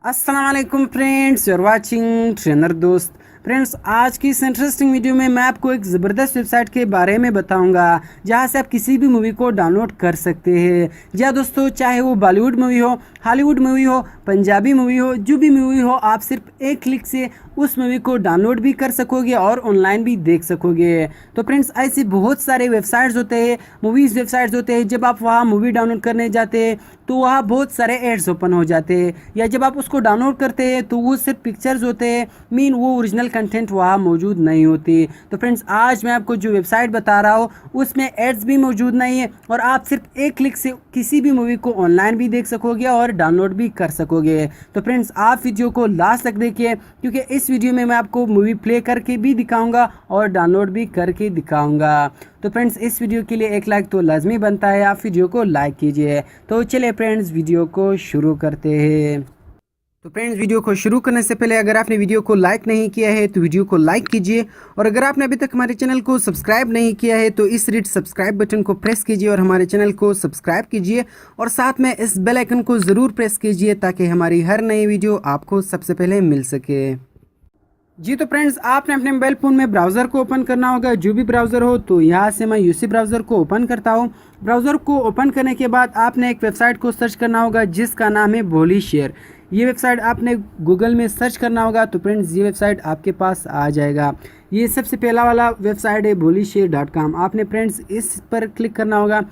अस्सलाम वालेकुम friends, you are watching trainer Dost. Friends, आज की इस इंटरेस्टिंग वीडियो में मैं आपको एक ज़बरदस्त वेबसाइट के बारे में बताऊंगा जहां से आप किसी भी मूवी को डाउनलोड कर सकते हैं। जी हाँ दोस्तों, चाहे वो बॉलीवुड मूवी हो, हॉलीवुड मूवी हो, पंजाबी मूवी हो, जो भी मूवी हो, आप सिर्फ एक क्लिक से उस मूवी को डाउनलोड भी कर सकोगे और ऑनलाइन भी देख सकोगे। तो फ्रेंड्स, ऐसे बहुत सारे वेबसाइट्स होते हैं, मूवीज़ वेबसाइट्स होते हैं। जब आप वहाँ मूवी डाउनलोड करने जाते हैं तो वहाँ बहुत सारे एड्स ओपन हो जाते हैं, या जब आप उसको डाउनलोड करते हैं तो वो सिर्फ पिक्चर्स होते हैं, मीन वो ओरिजिनल कंटेंट वहाँ मौजूद नहीं होती। तो फ्रेंड्स, आज मैं आपको जो वेबसाइट बता रहा हूँ उसमें एड्स भी मौजूद नहीं है और आप सिर्फ एक क्लिक से किसी भी मूवी को ऑनलाइन भी देख सकोगे और डाउनलोड भी कर सकोगे। तो फ्रेंड्स, आप वीडियो को लास्ट तक देखिए, क्योंकि इस वीडियो में मैं आपको मूवी प्ले करके भी दिखाऊंगा और डाउनलोड भी करके दिखाऊंगा। तो फ्रेंड्स, इस वीडियो के लिए एक लाइक तो लाजमी बनता है, आप वीडियो को लाइक कीजिए। तो चलिए फ्रेंड्स, वीडियो को शुरू करते हैं। तो फ्रेंड्स, वीडियो को शुरू करने से पहले अगर आपने वीडियो को लाइक नहीं किया है तो वीडियो को लाइक कीजिए, और अगर आपने अभी तक हमारे चैनल को सब्सक्राइब नहीं किया है तो इस रेड सब्सक्राइब बटन को प्रेस कीजिए और हमारे चैनल को सब्सक्राइब कीजिए, और साथ में इस बेल आइकन को ज़रूर प्रेस कीजिए ताकि हमारी हर नई वीडियो आपको सबसे पहले मिल सके। जी तो फ्रेंड्स, आपने अपने मोबाइल फ़ोन में ब्राउज़र को ओपन करना होगा, जो भी ब्राउज़र हो। तो यहाँ से मैं यूसी ब्राउज़र को ओपन करता हूँ। ब्राउज़र को ओपन करने के बाद आपने एक वेबसाइट को सर्च करना होगा जिसका नाम है बोली शेयर। ये वेबसाइट आपने गूगल में सर्च करना होगा। तो फ्रेंड्स, ये वेबसाइट आपके पास आ जाएगा। ये सबसे पहला वाला वेबसाइट है bolisshare.com। आपने फ्रेंड्स इस पर क्लिक करना होगा।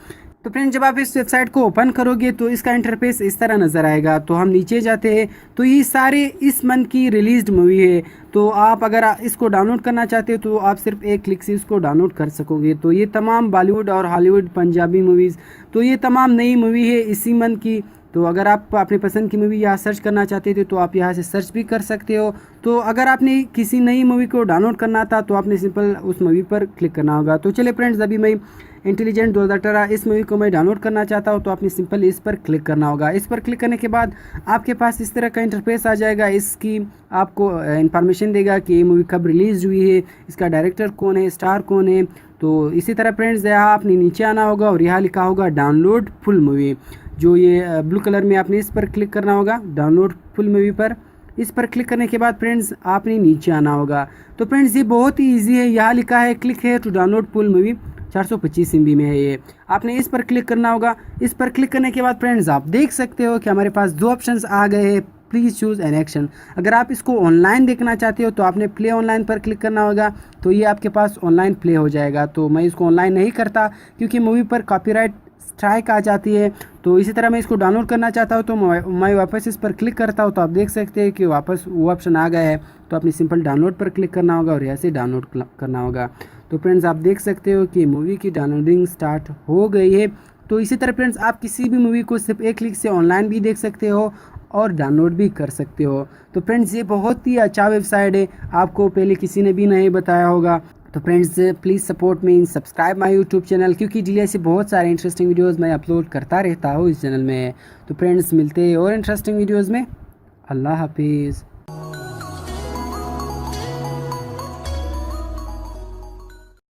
तो फ्रेंड्स, जब आप इस वेबसाइट को ओपन करोगे तो इसका इंटरफेस इस तरह नज़र आएगा। तो हम नीचे जाते हैं तो ये सारे इस मंथ की रिलीज्ड मूवी है। तो आप अगर इसको डाउनलोड करना चाहते हो तो आप सिर्फ एक क्लिक से इसको डाउनलोड कर सकोगे। तो ये तमाम बॉलीवुड और हॉलीवुड पंजाबी मूवीज़, तो ये तमाम नई मूवी है इसी मंथ की। तो अगर आप अपनी पसंद की मूवी यहाँ सर्च करना चाहते थे तो आप यहाँ से सर्च भी कर सकते हो। तो अगर आपने किसी नई मूवी को डाउनलोड करना था तो आपने सिंपल उस मूवी पर क्लिक करना होगा। तो चलिए फ्रेंड्स, अभी मैं इंटेलिजेंट 2018 इस मूवी को मैं डाउनलोड करना चाहता हूँ, तो आपने सिंपल इस पर क्लिक करना होगा। इस पर क्लिक करने के बाद आपके पास इस तरह का इंटरफेस आ जाएगा। इसकी आपको इन्फॉर्मेशन देगा कि ये मूवी कब रिलीज़ हुई है, इसका डायरेक्टर कौन है, स्टार कौन है। तो इसी तरह फ्रेंड्स, यहाँ आपने नीचे आना होगा और यहाँ लिखा होगा डाउनलोड फुल मूवी, जो ये ब्लू कलर में आपने इस पर क्लिक करना होगा, डाउनलोड फुल मूवी पर। इस पर क्लिक करने के बाद फ्रेंड्स आपने नीचे आना होगा। तो फ्रेंड्स, ये बहुत ही ईजी है। यहाँ लिखा है click here to download full movie, 425 MB में है ये। आपने इस पर क्लिक करना होगा। इस पर क्लिक करने के बाद फ्रेंड्स, आप देख सकते हो कि हमारे पास दो ऑप्शंस आ गए हैं, प्लीज़ चूज़ एन एक्शन। अगर आप इसको ऑनलाइन देखना चाहते हो तो आपने प्ले ऑनलाइन पर क्लिक करना होगा, तो ये आपके पास ऑनलाइन प्ले हो जाएगा। तो मैं इसको ऑनलाइन नहीं करता क्योंकि मूवी पर कॉपीराइट स्ट्राइक आ जाती है। तो इसी तरह मैं इसको डाउनलोड करना चाहता हूँ तो मैं वापस इस पर क्लिक करता हूँ, तो आप देख सकते हैं कि वापस वो ऑप्शन आ गया है। तो आपने सिंपल डाउनलोड पर क्लिक करना होगा और ऐसे डाउनलोड करना होगा। तो फ्रेंड्स, आप देख सकते हो कि मूवी की डाउनलोडिंग स्टार्ट हो गई है। तो इसी तरह फ्रेंड्स, आप किसी भी मूवी को सिर्फ एक क्लिक से ऑनलाइन भी देख सकते हो और डाउनलोड भी कर सकते हो। तो फ्रेंड्स, ये बहुत ही अच्छा वेबसाइट है, आपको पहले किसी ने भी नहीं बताया होगा। तो friends, please support me, subscribe my YouTube channel, क्योंकि डेली ऐसे बहुत सारे इंटरेस्टिंग वीडियोस मैं अपलोड करता रहता हूँ इस चैनल में। तो फ्रेंड्स, मिलते हैं और इंटरेस्टिंग वीडियोस में। अल्लाह हाफिज़।